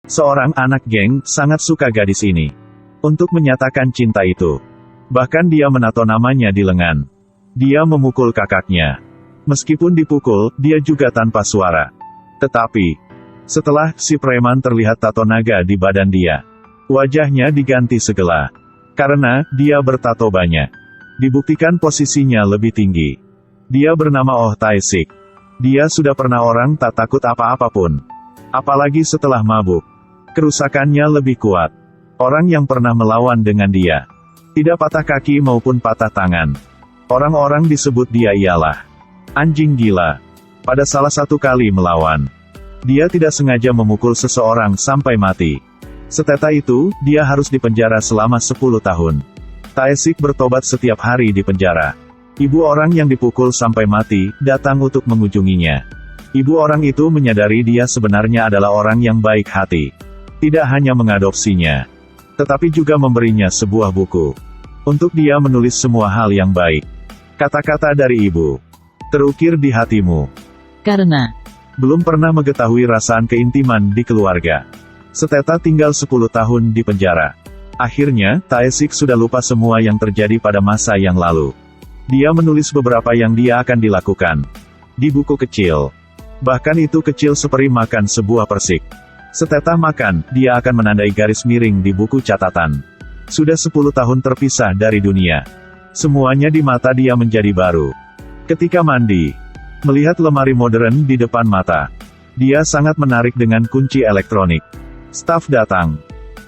Seorang anak geng sangat suka gadis ini. Untuk menyatakan cinta itu, bahkan dia menato namanya di lengan. Dia memukul kakaknya. Meskipun dipukul, dia juga tanpa suara. Tetapi, setelah si preman terlihat tato naga di badan dia, wajahnya diganti segala. Karena dia bertato banyak. Dibuktikan posisinya lebih tinggi. Dia bernama Oh Tae-sik. Dia sudah pernah orang tak takut apa-apapun. Apalagi setelah mabuk. Kerusakannya lebih kuat. Orang yang pernah melawan dengan dia, tidak patah kaki maupun patah tangan. Orang-orang disebut dia ialah anjing gila. Pada salah satu kali melawan, dia tidak sengaja memukul seseorang sampai mati. Setelah itu, dia harus dipenjara selama 10 tahun. Tae-sik bertobat setiap hari di penjara. Ibu orang yang dipukul sampai mati, datang untuk mengunjunginya. Ibu orang itu menyadari dia sebenarnya adalah orang yang baik hati. Tidak hanya mengadopsinya, tetapi juga memberinya sebuah buku. Untuk dia menulis semua hal yang baik. Kata-kata dari ibu terukir di hatimu. Karena Belum pernah mengetahui rasaan keintiman di keluarga. Seteta tinggal 10 tahun di penjara. Akhirnya, Tae-sik sudah lupa semua yang terjadi pada masa yang lalu. Dia menulis beberapa yang dia akan dilakukan di buku kecil. Bahkan itu kecil seperti makan sebuah persik. Setelah makan, dia akan menandai garis miring di buku catatan. Sudah 10 tahun terpisah dari dunia. Semuanya di mata dia menjadi baru. Ketika mandi, melihat lemari modern di depan mata, dia sangat menarik dengan kunci elektronik. Staf datang,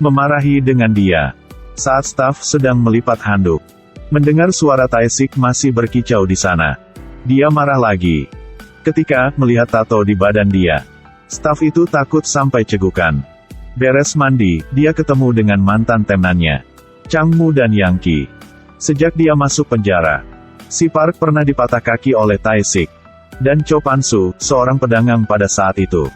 memarahi dengan dia. Saat staf sedang melipat handuk, mendengar suara Tae-sik masih berkicau di sana. Dia marah lagi. Ketika melihat tato di badan dia, staf itu takut sampai cegukan. Beres mandi, dia ketemu dengan mantan temannya, Changmu dan Yangki. Sejak dia masuk penjara, si Park pernah dipatah kaki oleh Tae-sik dan Cho Pan-soo, seorang pedagang pada saat itu.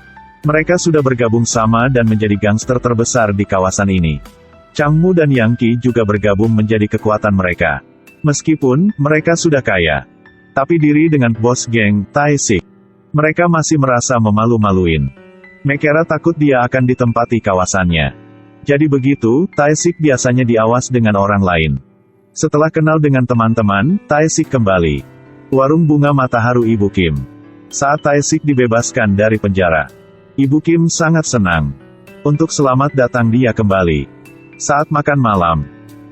Mereka sudah bergabung sama dan menjadi gangster terbesar di kawasan ini. Changmu dan Yangki juga bergabung menjadi kekuatan mereka. Meskipun mereka sudah kaya, tapi diri dengan bos geng, Tae-sik, mereka masih merasa memalu-maluin. Mekera takut dia akan ditempati kawasannya. Jadi begitu, Tae-sik biasanya diawas dengan orang lain. Setelah kenal dengan teman-teman, Tae-sik kembali. Warung bunga Matahari Ibu Kim. Saat Tae-sik dibebaskan dari penjara, Ibu Kim sangat senang. Untuk selamat datang dia kembali. Saat makan malam,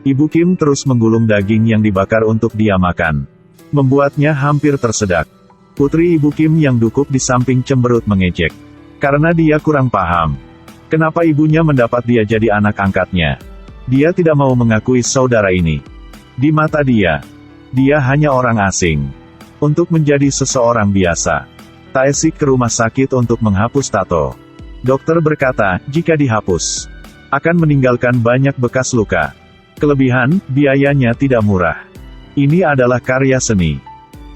Ibu Kim terus menggulung daging yang dibakar untuk dia makan. Membuatnya hampir tersedak. Putri Ibu Kim yang duduk di samping cemberut mengejek. Karena dia kurang paham. Kenapa ibunya mendapat dia jadi anak angkatnya. Dia tidak mau mengakui saudara ini. Di mata dia hanya orang asing. Untuk menjadi seseorang biasa, Tae-sik ke rumah sakit untuk menghapus tato. Dokter berkata, jika dihapus, akan meninggalkan banyak bekas luka. Kelebihan, biayanya tidak murah. Ini adalah karya seni.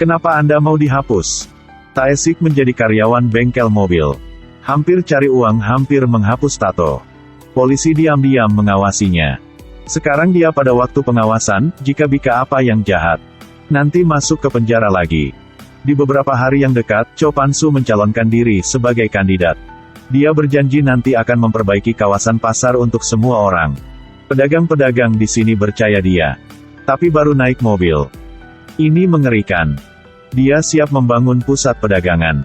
Kenapa Anda mau dihapus? Tae-sik menjadi karyawan bengkel mobil. Hampir cari uang, hampir menghapus tato. Polisi diam-diam mengawasinya. Sekarang dia pada waktu pengawasan, jika bika apa yang jahat, nanti masuk ke penjara lagi. Di beberapa hari yang dekat, Cho Pan-soo mencalonkan diri sebagai kandidat. Dia berjanji nanti akan memperbaiki kawasan pasar untuk semua orang. Pedagang-pedagang di sini percaya dia. Tapi baru naik mobil. Ini mengerikan. Dia siap membangun pusat perdagangan.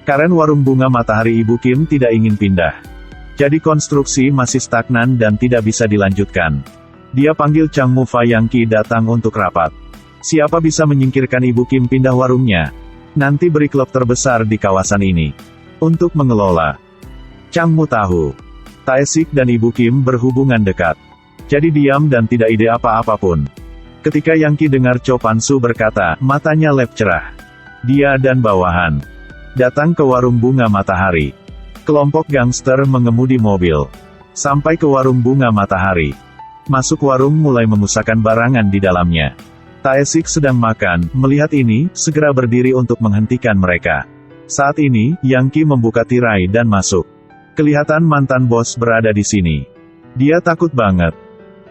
Karena warung bunga Matahari Ibu Kim tidak ingin pindah. Jadi konstruksi masih stagnan dan tidak bisa dilanjutkan. Dia panggil Changmu Yangki datang untuk rapat. Siapa bisa menyingkirkan Ibu Kim pindah warungnya? Nanti beri klub terbesar di kawasan ini untuk mengelola. Changmu tahu Tae-sik dan Ibu Kim berhubungan dekat. Jadi diam dan tidak ide apa-apapun. Ketika Yangki dengar Cho Pan-soo berkata, matanya lep cerah. Dia dan bawahan datang ke warung bunga Matahari. Kelompok gangster mengemudi mobil sampai ke warung bunga Matahari. Masuk warung mulai memusahkan barangan di dalamnya. Tae-sik sedang makan, melihat ini, segera berdiri untuk menghentikan mereka. Saat ini, Yangki membuka tirai dan masuk. Kelihatan mantan bos berada di sini. Dia takut banget.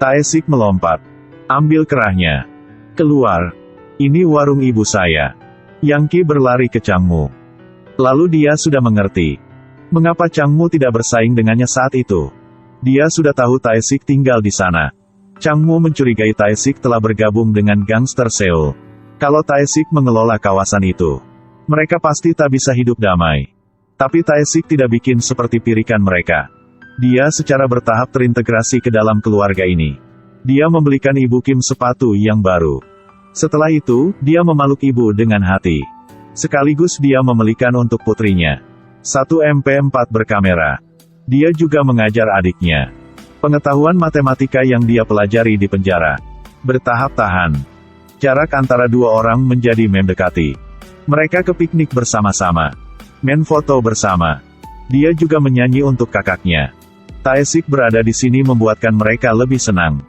Tae-sik melompat. Ambil kerahnya. Keluar. Ini warung ibu saya. Yangki berlari ke Changmu. Lalu dia sudah mengerti. Mengapa Changmu tidak bersaing dengannya saat itu? Dia sudah tahu Tae-sik tinggal di sana. Changmu mencurigai Tae-sik telah bergabung dengan gangster Seoul. Kalau Tae-sik mengelola kawasan itu, mereka pasti tak bisa hidup damai. Tapi Tae-sik tidak bikin seperti pirikan mereka. Dia secara bertahap terintegrasi ke dalam keluarga ini. Dia membelikan Ibu Kim sepatu yang baru. Setelah itu, dia memeluk ibu dengan hati. Sekaligus dia membelikan untuk putrinya satu MP4 berkamera. Dia juga mengajar adiknya pengetahuan matematika yang dia pelajari di penjara. Bertahap-tahan. Jarak antara dua orang menjadi mendekati. Mereka ke piknik bersama-sama. Men foto bersama. Dia juga menyanyi untuk kakaknya. Tae-sik berada di sini membuatkan mereka lebih senang.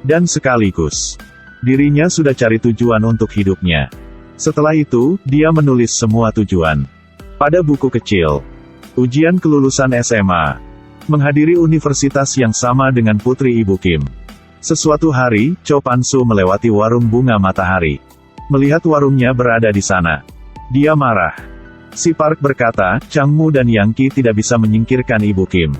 Dan sekaligus, dirinya sudah cari tujuan untuk hidupnya. Setelah itu, dia menulis semua tujuan pada buku kecil. Ujian kelulusan SMA. Menghadiri universitas yang sama dengan putri Ibu Kim. Sesuatu hari, Cho Pan-soo melewati warung bunga matahari. Melihat warungnya berada di sana, dia marah. Si Park berkata, Changmu dan Yang Ki tidak bisa menyingkirkan Ibu Kim.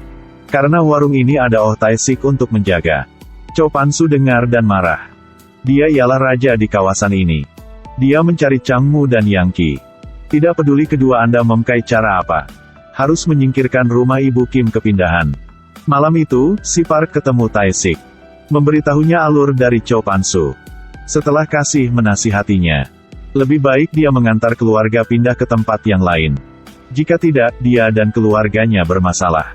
Karena warung ini ada Oh Tae-sik untuk menjaga. Cho Pan-soo dengar dan marah. Dia ialah raja di kawasan ini. Dia mencari Changmu dan Yang Ki. Tidak peduli kedua Anda memakai cara apa. Harus menyingkirkan rumah Ibu Kim kepindahan. Malam itu, si Park ketemu Tae-sik. Memberitahunya alur dari Cho Pan-soo. Setelah kasih menasihatinya, lebih baik dia mengantar keluarga pindah ke tempat yang lain. Jika tidak, dia dan keluarganya bermasalah.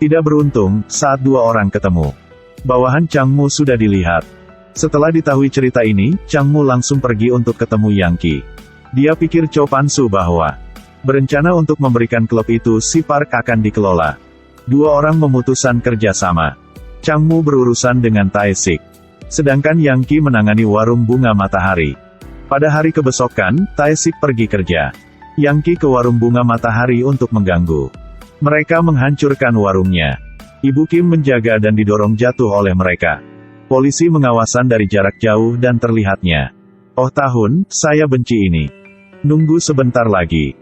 Tidak beruntung, saat dua orang ketemu, bawahan Changmu sudah dilihat. Setelah diketahui cerita ini, Changmu langsung pergi untuk ketemu Yang Ki. Dia pikir Cho Pan-soo bahwa berencana untuk memberikan klub itu si Park akan dikelola. Dua orang memutuskan kerjasama. Changmu berurusan dengan Tae-sik. Sedangkan Yang Ki menangani warung bunga matahari. Pada hari kebesokan, Tae-sik pergi kerja. Yang Ki ke warung bunga matahari untuk mengganggu. Mereka menghancurkan warungnya. Ibu Kim menjaga dan didorong jatuh oleh mereka. Polisi mengawasan dari jarak jauh dan terlihatnya. Oh tahun, saya benci ini. Nunggu sebentar lagi.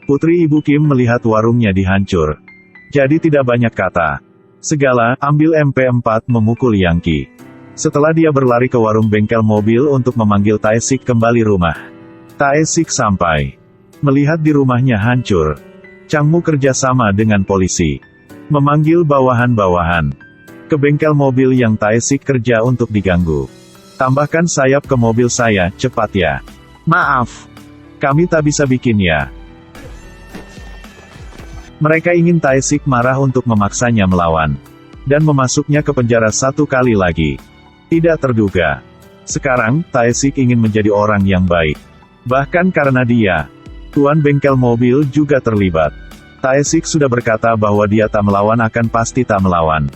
Putri Ibu Kim melihat warungnya dihancur. Jadi tidak banyak kata. Segala, ambil MP4 memukul Yang Ki. Setelah dia berlari ke warung bengkel mobil untuk memanggil Tae-sik kembali rumah. Tae-sik sampai. Melihat di rumahnya hancur. Changmu kerjasama dengan polisi. Memanggil bawahan-bawahan ke bengkel mobil yang Tae-sik kerja untuk diganggu. Tambahkan sayap ke mobil saya, cepat ya. Maaf. Kami tak bisa bikin ya. Mereka ingin Tae-sik marah untuk memaksanya melawan. Dan memasuknya ke penjara satu kali lagi. Tidak terduga. Sekarang, Tae-sik ingin menjadi orang yang baik. Bahkan karena dia, tuan bengkel mobil juga terlibat. Tae-sik sudah berkata bahwa dia tak melawan akan pasti tak melawan.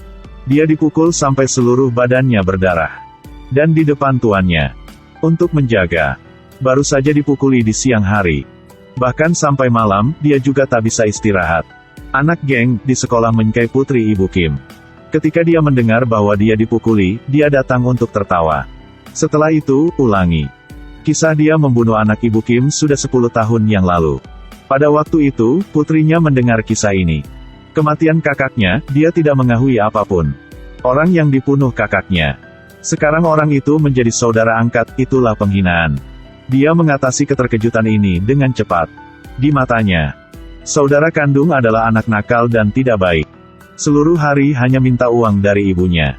Dia dipukul sampai seluruh badannya berdarah. Dan di depan tuannya. Untuk menjaga. Baru saja dipukuli di siang hari. Bahkan sampai malam, dia juga tak bisa istirahat. Anak geng di sekolah menyukai putri Ibu Kim. Ketika dia mendengar bahwa dia dipukuli, dia datang untuk tertawa. Setelah itu, ulangi. Kisah dia membunuh anak Ibu Kim sudah 10 tahun yang lalu. Pada waktu itu, putrinya mendengar kisah ini. Kematian kakaknya, dia tidak mengetahui apapun. Orang yang dibunuh kakaknya. Sekarang orang itu menjadi saudara angkat, itulah penghinaan. Dia mengatasi keterkejutan ini dengan cepat. Di matanya, saudara kandung adalah anak nakal dan tidak baik. Seluruh hari hanya minta uang dari ibunya.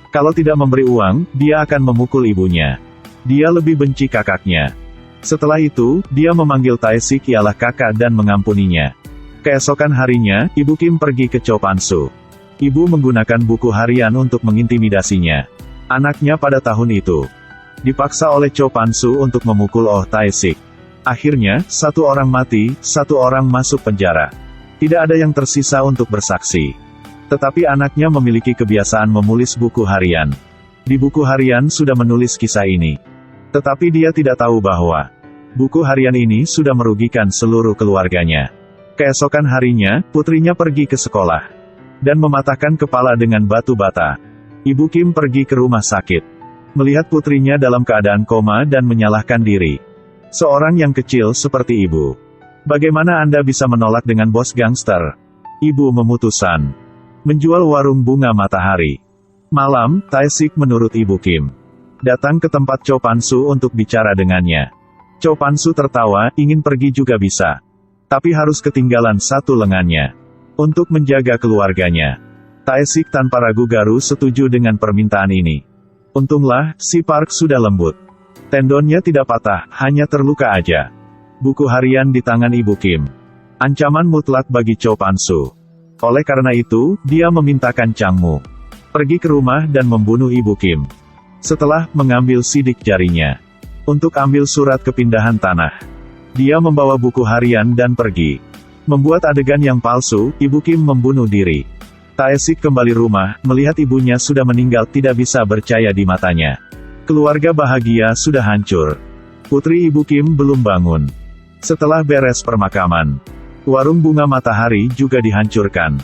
Kalau tidak memberi uang, dia akan memukul ibunya. Dia lebih benci kakaknya. Setelah itu, dia memanggil Tae-sik ialah kakak dan mengampuninya. Keesokan harinya, Ibu Kim pergi ke Cho Pan-soo. Ibu menggunakan buku harian untuk mengintimidasinya. Anaknya pada tahun itu dipaksa oleh Cho Pan-soo untuk memukul Oh Tae-sik. Akhirnya, satu orang mati, satu orang masuk penjara. Tidak ada yang tersisa untuk bersaksi. Tetapi anaknya memiliki kebiasaan menulis buku harian. Di buku harian sudah menulis kisah ini. Tetapi dia tidak tahu bahwa buku harian ini sudah merugikan seluruh keluarganya. Keesokan harinya, putrinya pergi ke sekolah dan mematahkan kepala dengan batu bata. Ibu Kim pergi ke rumah sakit, melihat putrinya dalam keadaan koma dan menyalahkan diri. Seorang yang kecil seperti ibu. Bagaimana Anda bisa menolak dengan bos gangster? Ibu memutuskan menjual warung bunga matahari. Malam, Tae-sik menurut Ibu Kim datang ke tempat Cho Pan-su untuk bicara dengannya. Cho Pan-su tertawa, ingin pergi juga bisa. Tapi harus ketinggalan satu lengannya. Untuk menjaga keluarganya. Tae-sik tanpa ragu-garu setuju dengan permintaan ini. Untunglah, si Park sudah lembut. Tendonnya tidak patah, hanya terluka aja. Buku harian di tangan Ibu Kim. Ancaman mutlak bagi Cho Pan-su. Oleh karena itu, dia memintakan Changmu pergi ke rumah dan membunuh Ibu Kim. Setelah mengambil sidik jarinya untuk ambil surat kepindahan tanah, dia membawa buku harian dan pergi. Membuat adegan yang palsu, Ibu Kim membunuh diri. Tae-sik kembali rumah, melihat ibunya sudah meninggal tidak bisa percaya di matanya. Keluarga bahagia sudah hancur. Putri Ibu Kim belum bangun. Setelah beres permakaman, warung bunga matahari juga dihancurkan.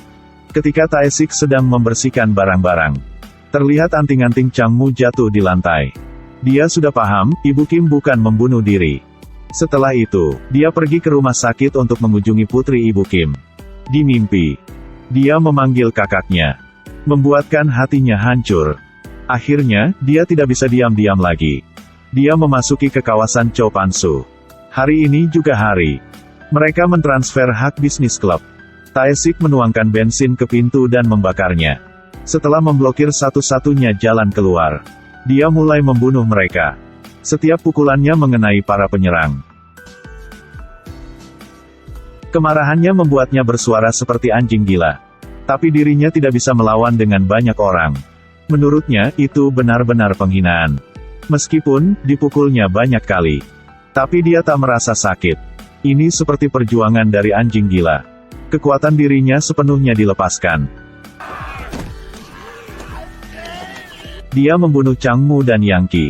Ketika Tae-sik sedang membersihkan barang-barang, terlihat anting-anting Changmu jatuh di lantai. Dia sudah paham, Ibu Kim bukan membunuh diri. Setelah itu, dia pergi ke rumah sakit untuk mengunjungi putri Ibu Kim. Di mimpi, dia memanggil kakaknya, membuatkan hatinya hancur. Akhirnya, dia tidak bisa diam-diam lagi. Dia memasuki ke kawasan Cho Pan-su. Hari ini juga hari mereka mentransfer hak bisnis klub. Tae-sik menuangkan bensin ke pintu dan membakarnya. Setelah memblokir satu-satunya jalan keluar, dia mulai membunuh mereka. Setiap pukulannya mengenai para penyerang. Kemarahannya membuatnya bersuara seperti anjing gila. Tapi dirinya tidak bisa melawan dengan banyak orang. Menurutnya, itu benar-benar penghinaan. Meskipun, dipukulnya banyak kali. Tapi dia tak merasa sakit. Ini seperti perjuangan dari anjing gila. Kekuatan dirinya sepenuhnya dilepaskan. Dia membunuh Changmu dan Yang Qi.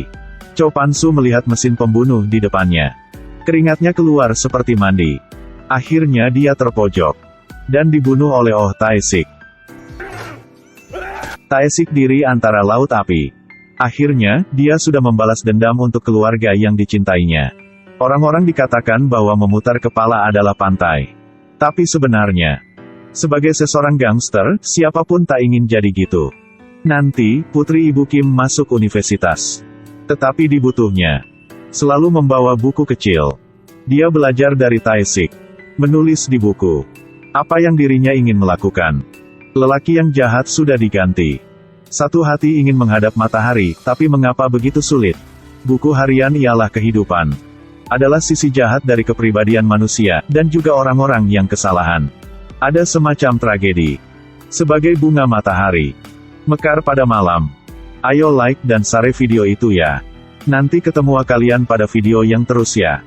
Cho Pan-su melihat mesin pembunuh di depannya. Keringatnya keluar seperti mandi. Akhirnya dia terpojok. Dan dibunuh oleh Oh Tae-sik. Tae-sik diri antara laut api. Akhirnya, dia sudah membalas dendam untuk keluarga yang dicintainya. Orang-orang dikatakan bahwa memutar kepala adalah pantai. Tapi sebenarnya, sebagai seorang gangster, siapapun tak ingin jadi gitu. Nanti, putri Ibu Kim masuk universitas. Tetapi dibutuhnya selalu membawa buku kecil. Dia belajar dari Tae-sik. Menulis di buku apa yang dirinya ingin melakukan. Lelaki yang jahat sudah diganti. Satu hati ingin menghadap matahari, tapi mengapa begitu sulit? Buku harian ialah kehidupan. Adalah sisi jahat dari kepribadian manusia, dan juga orang-orang yang kesalahan. Ada semacam tragedi. Sebagai bunga matahari mekar pada malam. Ayo like dan share video itu ya. Nanti ketemu kalian pada video yang terus ya.